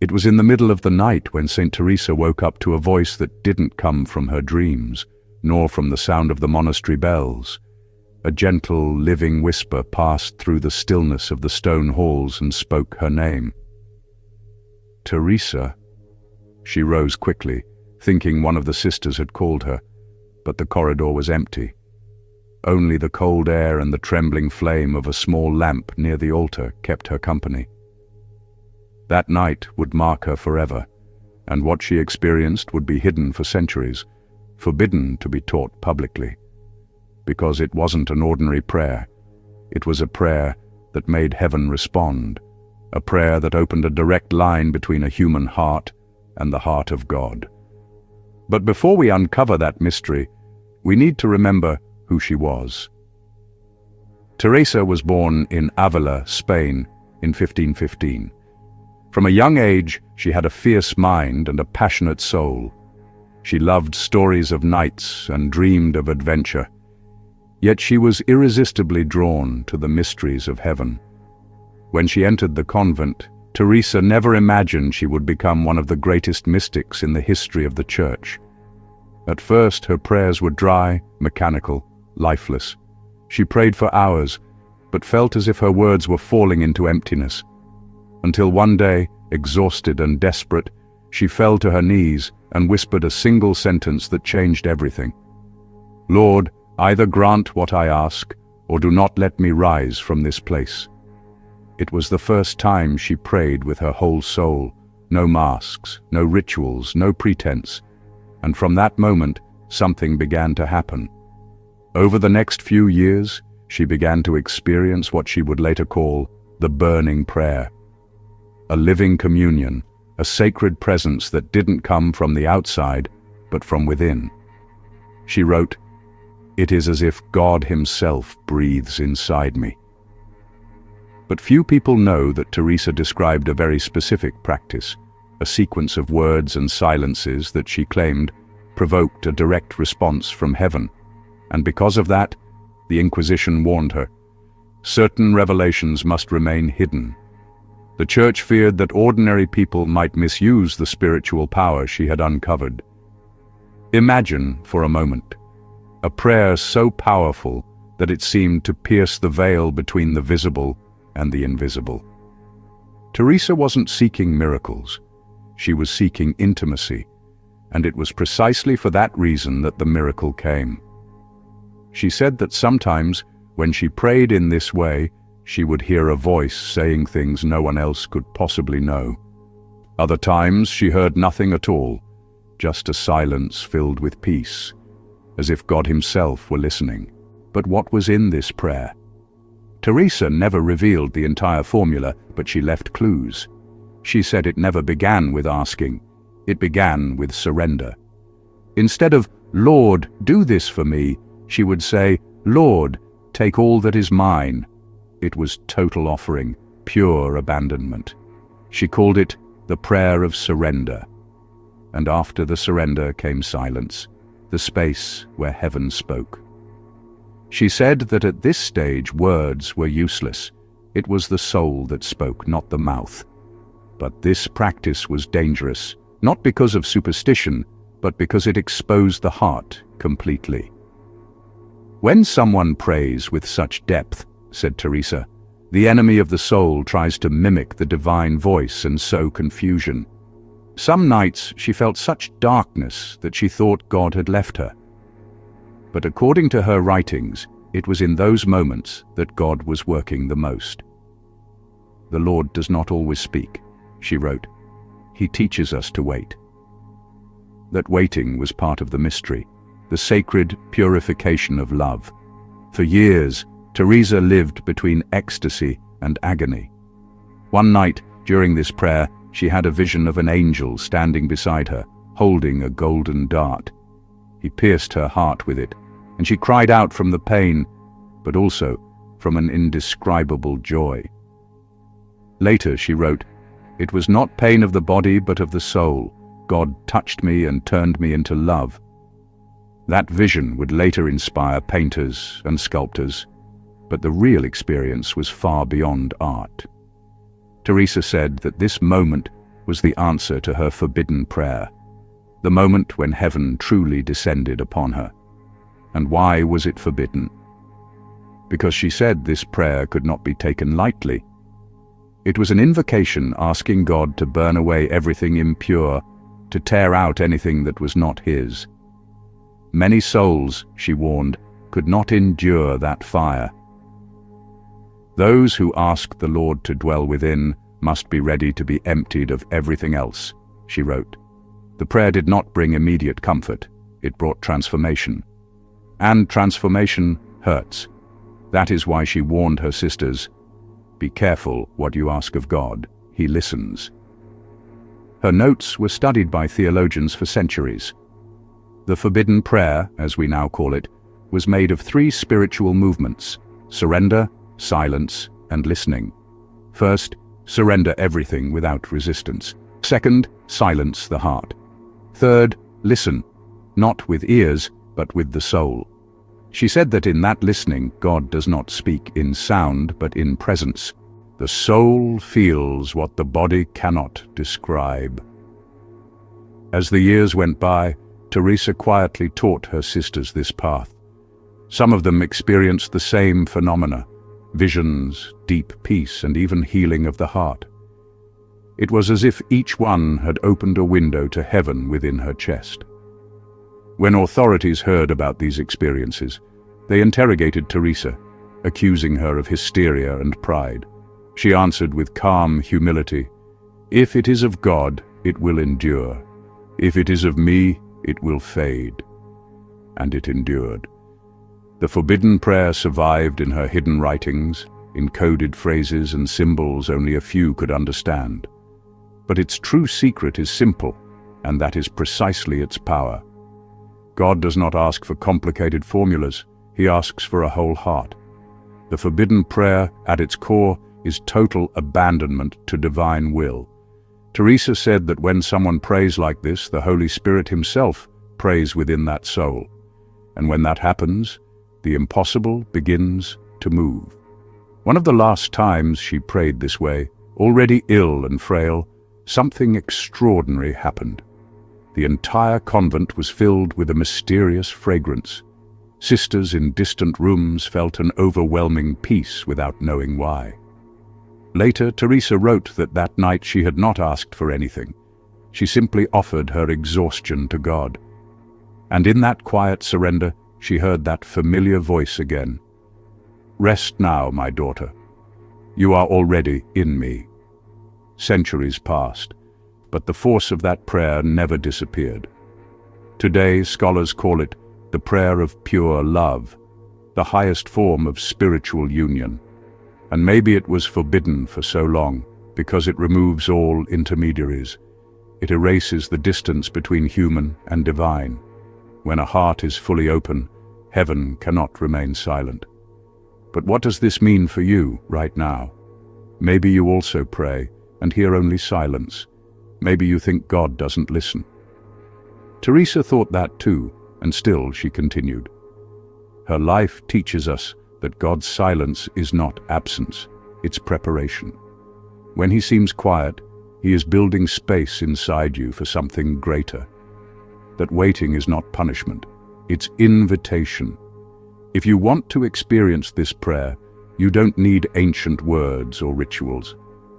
It was in the middle of the night when Saint Teresa woke up to a voice that didn't come from her dreams, nor from the sound of the monastery bells. A gentle, living whisper passed through the stillness of the stone halls and spoke her name. Teresa. She rose quickly, thinking one of the sisters had called her, but the corridor was empty. Only the cold air and the trembling flame of a small lamp near the altar kept her company. That night would mark her forever, and what she experienced would be hidden for centuries, forbidden to be taught publicly. Because it wasn't an ordinary prayer. It was a prayer that made heaven respond, a prayer that opened a direct line between a human heart and the heart of God. But before we uncover that mystery, we need to remember who she was. Teresa was born in Ávila, Spain, in 1515. From a young age, she had a fierce mind and a passionate soul. She loved stories of knights and dreamed of adventure. Yet she was irresistibly drawn to the mysteries of heaven. When she entered the convent, Teresa never imagined she would become one of the greatest mystics in the history of the Church. At first, her prayers were dry, mechanical, lifeless. She prayed for hours, but felt as if her words were falling into emptiness. Until one day, exhausted and desperate, she fell to her knees and whispered a single sentence that changed everything. "Lord, either grant what I ask, or do not let me rise from this place." It was the first time she prayed with her whole soul, no masks, no rituals, no pretense, and from that moment, something began to happen. Over the next few years, she began to experience what she would later call the burning prayer. A living communion, a sacred presence that didn't come from the outside, but from within. She wrote, "It is as if God Himself breathes inside me." But few people know that Teresa described a very specific practice, a sequence of words and silences that she claimed provoked a direct response from heaven. And because of that, the Inquisition warned her. Certain revelations must remain hidden. The Church feared that ordinary people might misuse the spiritual power she had uncovered. Imagine, for a moment, a prayer so powerful that it seemed to pierce the veil between the visible and the invisible. Teresa wasn't seeking miracles. She was seeking intimacy, and it was precisely for that reason that the miracle came. She said that sometimes, when she prayed in this way, she would hear a voice saying things no one else could possibly know. Other times she heard nothing at all, just a silence filled with peace, as if God Himself were listening. But what was in this prayer? Teresa never revealed the entire formula, but she left clues. She said it never began with asking. It began with surrender. Instead of, "Lord, do this for me," she would say, "Lord, take all that is mine." It was total offering, pure abandonment. She called it the prayer of surrender. And after the surrender came silence, the space where heaven spoke. She said that at this stage words were useless. It was the soul that spoke, not the mouth. But this practice was dangerous, not because of superstition, but because it exposed the heart completely. When someone prays with such depth, said Teresa, the enemy of the soul tries to mimic the divine voice and sow confusion. Some nights she felt such darkness that she thought God had left her. But according to her writings, it was in those moments that God was working the most. "The Lord does not always speak," she wrote. "He teaches us to wait." That waiting was part of the mystery, the sacred purification of love. For years, Teresa lived between ecstasy and agony. One night, during this prayer, she had a vision of an angel standing beside her, holding a golden dart. He pierced her heart with it, and she cried out from the pain, but also from an indescribable joy. Later she wrote, "It was not pain of the body but of the soul. God touched me and turned me into love." That vision would later inspire painters and sculptors, but the real experience was far beyond art. Teresa said that this moment was the answer to her forbidden prayer, the moment when heaven truly descended upon her. And why was it forbidden? Because she said this prayer could not be taken lightly. It was an invocation asking God to burn away everything impure, to tear out anything that was not His. Many souls, she warned, could not endure that fire. Those who ask the Lord to dwell within must be ready to be emptied of everything else, she wrote. The prayer did not bring immediate comfort, it brought transformation. And transformation hurts. That is why she warned her sisters, "Be careful what you ask of God, He listens." Her notes were studied by theologians for centuries. The forbidden prayer, as we now call it, was made of 3 spiritual movements: surrender, silence, and listening. First, surrender everything without resistance. Second, silence the heart. Third, listen, not with ears, but with the soul. She said that in that listening, God does not speak in sound, but in presence. The soul feels what the body cannot describe. As the years went by, Teresa quietly taught her sisters this path. Some of them experienced the same phenomena: visions, deep peace, and even healing of the heart. It was as if each one had opened a window to heaven within her chest. When authorities heard about these experiences, they interrogated Teresa, accusing her of hysteria and pride. She answered with calm humility, "If it is of God, it will endure. If it is of me, it will fade." And it endured. The forbidden prayer survived in her hidden writings, in coded phrases and symbols only a few could understand. But its true secret is simple, and that is precisely its power. God does not ask for complicated formulas, He asks for a whole heart. The forbidden prayer, at its core, is total abandonment to divine will. Teresa said that when someone prays like this, the Holy Spirit Himself prays within that soul. And when that happens, the impossible begins to move. One of the last times she prayed this way, already ill and frail, something extraordinary happened. The entire convent was filled with a mysterious fragrance. Sisters in distant rooms felt an overwhelming peace without knowing why. Later, Teresa wrote that that night she had not asked for anything. She simply offered her exhaustion to God. And in that quiet surrender, she heard that familiar voice again. "Rest now, my daughter. You are already in me." Centuries passed, but the force of that prayer never disappeared. Today, scholars call it the prayer of pure love, the highest form of spiritual union. And maybe it was forbidden for so long, because it removes all intermediaries. It erases the distance between human and divine. When a heart is fully open, heaven cannot remain silent. But what does this mean for you right now? Maybe you also pray and hear only silence. Maybe you think God doesn't listen. Teresa thought that too, and still she continued. Her life teaches us that God's silence is not absence, it's preparation. When He seems quiet, He is building space inside you for something greater. That waiting is not punishment, it's invitation. If you want to experience this prayer, you don't need ancient words or rituals.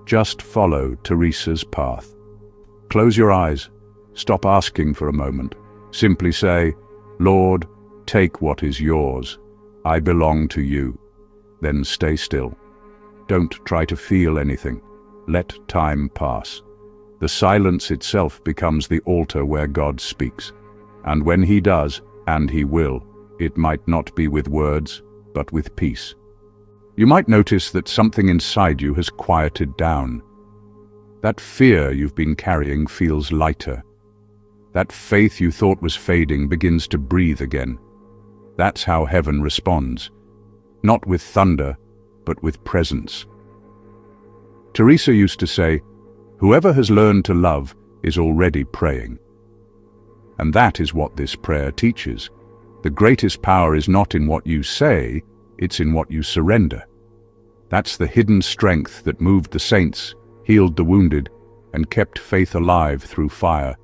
Just follow Teresa's path. Close your eyes, stop asking for a moment. Simply say, "Lord, take what is yours. I belong to you." Then stay still. Don't try to feel anything. Let time pass. The silence itself becomes the altar where God speaks. And when He does, and He will, it might not be with words, but with peace. You might notice that something inside you has quieted down. That fear you've been carrying feels lighter. That faith you thought was fading begins to breathe again. That's how heaven responds, not with thunder, but with presence. Teresa used to say, "Whoever has learned to love is already praying." And that is what this prayer teaches. The greatest power is not in what you say, it's in what you surrender. That's the hidden strength that moved the saints, healed the wounded, and kept faith alive through fire.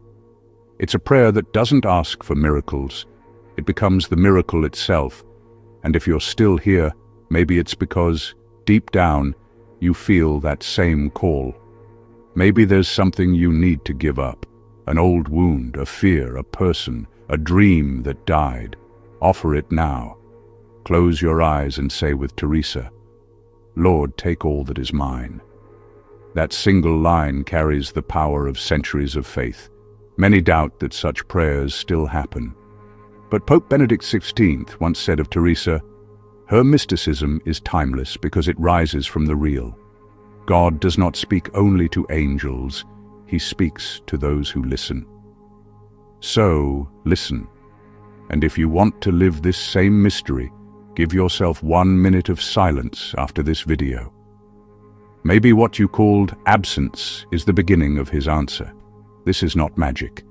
It's a prayer that doesn't ask for miracles. It becomes the miracle itself. And if you're still here, maybe it's because, deep down, you feel that same call. Maybe there's something you need to give up. An old wound, a fear, a person, a dream that died. Offer it now. Close your eyes and say with Teresa, "Lord, take all that is mine." That single line carries the power of centuries of faith. Many doubt that such prayers still happen. But Pope Benedict XVI once said of Teresa, "Her mysticism is timeless because it rises from the real. God does not speak only to angels, he speaks to those who listen." So, listen. And if you want to live this same mystery, give yourself 1 minute of silence after this video. Maybe what you called absence is the beginning of his answer. This is not magic.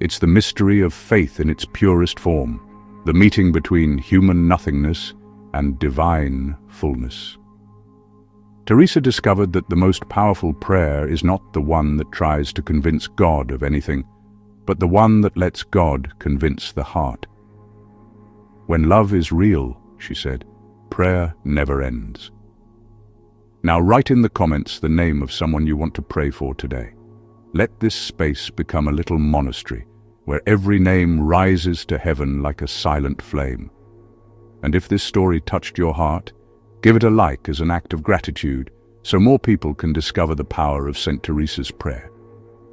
It's the mystery of faith in its purest form, the meeting between human nothingness and divine fullness. Teresa discovered that the most powerful prayer is not the one that tries to convince God of anything, but the one that lets God convince the heart. When love is real, she said, prayer never ends. Now write in the comments the name of someone you want to pray for today. Let this space become a little monastery, where every name rises to heaven like a silent flame. And if this story touched your heart, give it a like as an act of gratitude, so more people can discover the power of Saint Teresa's prayer.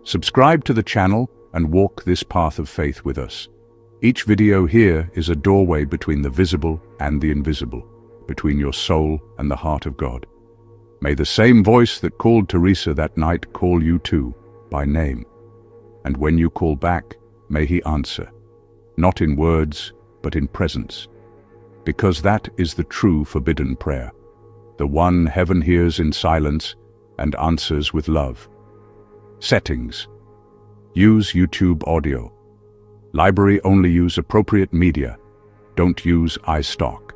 Subscribe to the channel and walk this path of faith with us. Each video here is a doorway between the visible and the invisible, between your soul and the heart of God. May the same voice that called Teresa that night call you too, by name. And when you call back, may he answer, not in words, but in presence. Because that is the true forbidden prayer, the one heaven hears in silence and answers with love. Settings. Use YouTube audio. Library only use appropriate media. Don't use iStock.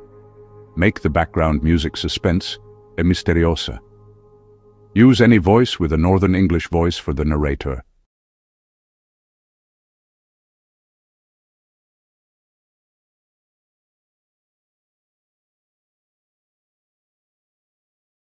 Make the background music suspense e misteriosa. Use any voice with a Northern English voice for the narrator.